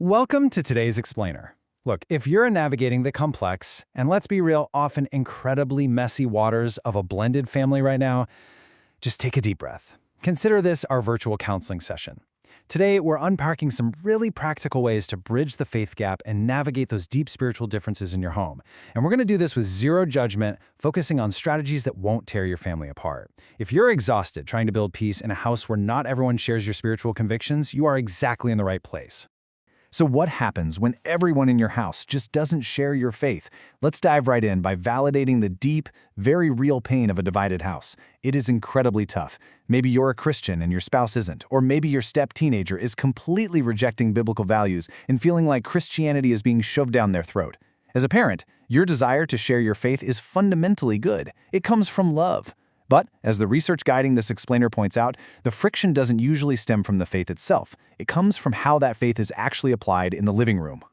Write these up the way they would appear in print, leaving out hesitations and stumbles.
Welcome to today's explainer. Look, if you're navigating the complex, and let's be real, often incredibly messy waters of a blended family right now, just take a deep breath. Consider this our virtual counseling session. Today, we're unpacking some really practical ways to bridge the faith gap and navigate those deep spiritual differences in your home. And we're going to do this with zero judgment, focusing on strategies that won't tear your family apart. If you're exhausted trying to build peace in a house where not everyone shares your spiritual convictions, you are exactly in the right place. So what happens when everyone in your house just doesn't share your faith? Let's dive right in by validating the deep, very real pain of a divided house. It is incredibly tough. Maybe you're a Christian and your spouse isn't, or maybe your step-teenager is completely rejecting biblical values and feeling like Christianity is being shoved down their throat. As a parent, your desire to share your faith is fundamentally good. It comes from love. But, as the research guiding this explainer points out, the friction doesn't usually stem from the faith itself. It comes from how that faith is actually applied in the living room.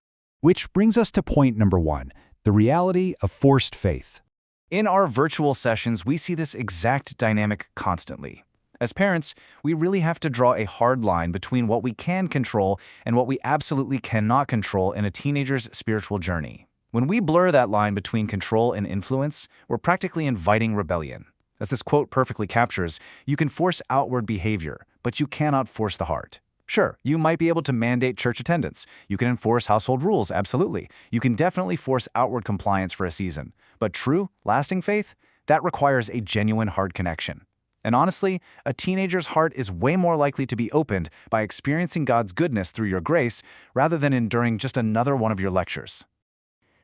Which brings us to point number 1, the reality of forced faith. In our virtual sessions, we see this exact dynamic constantly. As parents, we really have to draw a hard line between what we can control and what we absolutely cannot control in a teenager's spiritual journey. When we blur that line between control and influence, we're practically inviting rebellion. As this quote perfectly captures, you can force outward behavior, but you cannot force the heart. Sure, you might be able to mandate church attendance. You can enforce household rules, absolutely. You can definitely force outward compliance for a season. But true, lasting faith? That requires a genuine heart connection. And honestly, a teenager's heart is way more likely to be opened by experiencing God's goodness through your grace rather than enduring just another one of your lectures.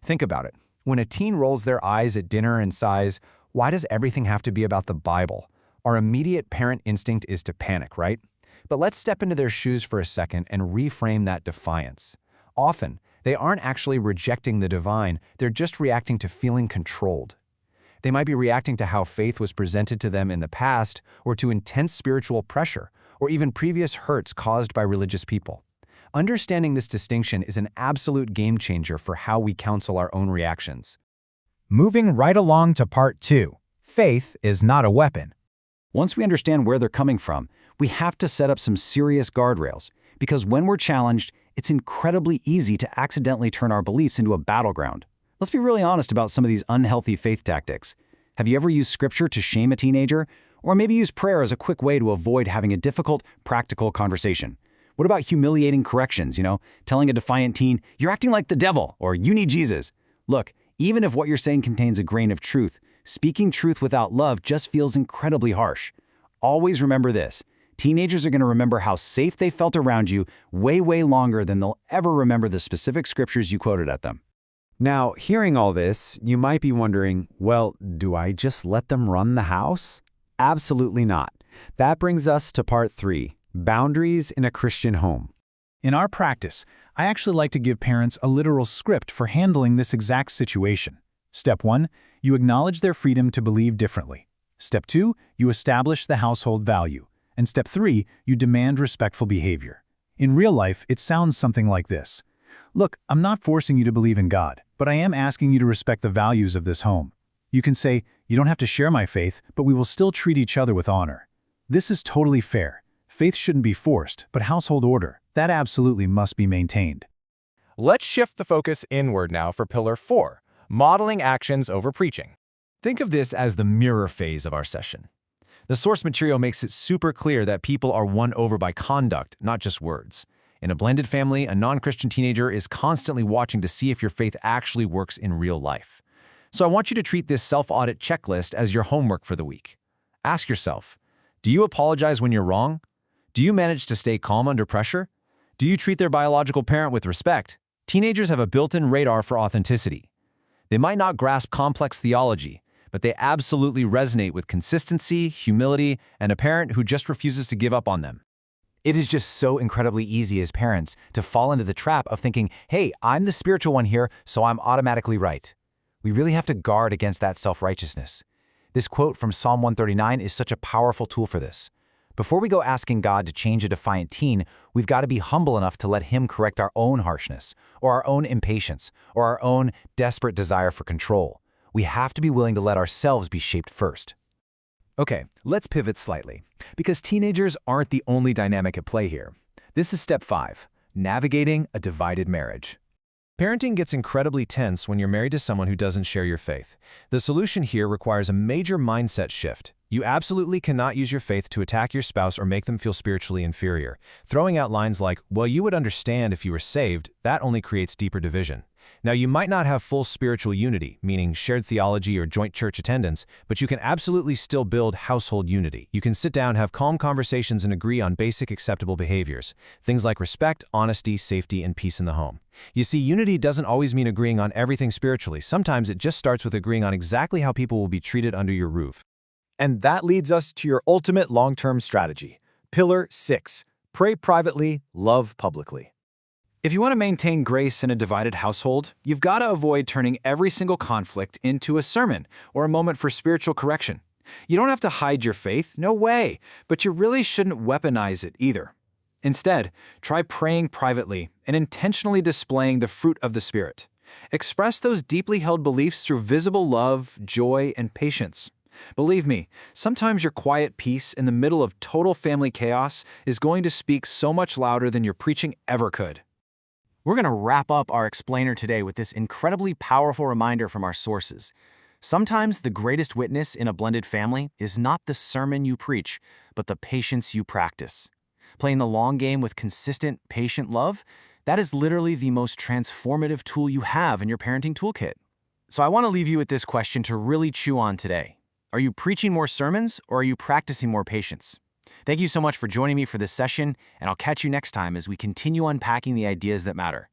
Think about it. When a teen rolls their eyes at dinner and sighs, "Why does everything have to be about the Bible?" Our immediate parent instinct is to panic, right? But let's step into their shoes for a second and reframe that defiance. Often, they aren't actually rejecting the divine, they're just reacting to feeling controlled. They might be reacting to how faith was presented to them in the past, or to intense spiritual pressure, or even previous hurts caused by religious people. Understanding this distinction is an absolute game changer for how we counsel our own reactions. Moving right along to part 2, faith is not a weapon. Once we understand where they're coming from, we have to set up some serious guardrails, because when we're challenged, it's incredibly easy to accidentally turn our beliefs into a battleground. Let's be really honest about some of these unhealthy faith tactics. Have you ever used scripture to shame a teenager? Or maybe use prayer as a quick way to avoid having a difficult, practical conversation? What about humiliating corrections, telling a defiant teen, "You're acting like the devil," or "You need Jesus"? Look, even if what you're saying contains a grain of truth, speaking truth without love just feels incredibly harsh. Always remember this. Teenagers are going to remember how safe they felt around you way, way longer than they'll ever remember the specific scriptures you quoted at them. Now, hearing all this, you might be wondering, well, do I just let them run the house? Absolutely not. That brings us to part 3, boundaries in a Christian home. In our practice, I actually like to give parents a literal script for handling this exact situation. Step 1, you acknowledge their freedom to believe differently. Step 2, you establish the household value. And step 3, you demand respectful behavior. In real life, it sounds something like this. Look, I'm not forcing you to believe in God, but I am asking you to respect the values of this home. You can say, you don't have to share my faith, but we will still treat each other with honor. This is totally fair. Faith shouldn't be forced, but household order, that absolutely must be maintained. Let's shift the focus inward now for Pillar 4, modeling actions over preaching. Think of this as the mirror phase of our session. The source material makes it super clear that people are won over by conduct, not just words. In a blended family, a non-Christian teenager is constantly watching to see if your faith actually works in real life. So I want you to treat this self-audit checklist as your homework for the week. Ask yourself, do you apologize when you're wrong? Do you manage to stay calm under pressure? Do you treat their biological parent with respect? Teenagers have a built-in radar for authenticity. They might not grasp complex theology, but they absolutely resonate with consistency, humility, and a parent who just refuses to give up on them. It is just so incredibly easy as parents to fall into the trap of thinking, hey, I'm the spiritual one here, so I'm automatically right. We really have to guard against that self-righteousness. This quote from Psalm 139 is such a powerful tool for this. Before we go asking God to change a defiant teen, we've got to be humble enough to let Him correct our own harshness, or our own impatience, or our own desperate desire for control. We have to be willing to let ourselves be shaped first. Okay, let's pivot slightly, because teenagers aren't the only dynamic at play here. This is step 5, Navigating a divided marriage. Parenting gets incredibly tense when you're married to someone who doesn't share your faith. The solution here requires a major mindset shift. You absolutely cannot use your faith to attack your spouse or make them feel spiritually inferior. Throwing out lines like, "Well, you would understand if you were saved," that only creates deeper division. Now, you might not have full spiritual unity, meaning shared theology or joint church attendance, but you can absolutely still build household unity. You can sit down, have calm conversations, and agree on basic acceptable behaviors. Things like respect, honesty, safety, and peace in the home. You see, unity doesn't always mean agreeing on everything spiritually. Sometimes it just starts with agreeing on exactly how people will be treated under your roof. And that leads us to your ultimate long-term strategy. Pillar 6. Pray privately, love publicly. If you want to maintain grace in a divided household, you've got to avoid turning every single conflict into a sermon or a moment for spiritual correction. You don't have to hide your faith, no way, but you really shouldn't weaponize it either. Instead, try praying privately and intentionally displaying the fruit of the Spirit. Express those deeply held beliefs through visible love, joy, and patience. Believe me, sometimes your quiet peace in the middle of total family chaos is going to speak so much louder than your preaching ever could. We're going to wrap up our explainer today with this incredibly powerful reminder from our sources. Sometimes the greatest witness in a blended family is not the sermon you preach, but the patience you practice. Playing the long game with consistent, patient love, that is literally the most transformative tool you have in your parenting toolkit. So I want to leave you with this question to really chew on today. Are you preaching more sermons or are you practicing more patience? Thank you so much for joining me for this session, and I'll catch you next time as we continue unpacking the ideas that matter.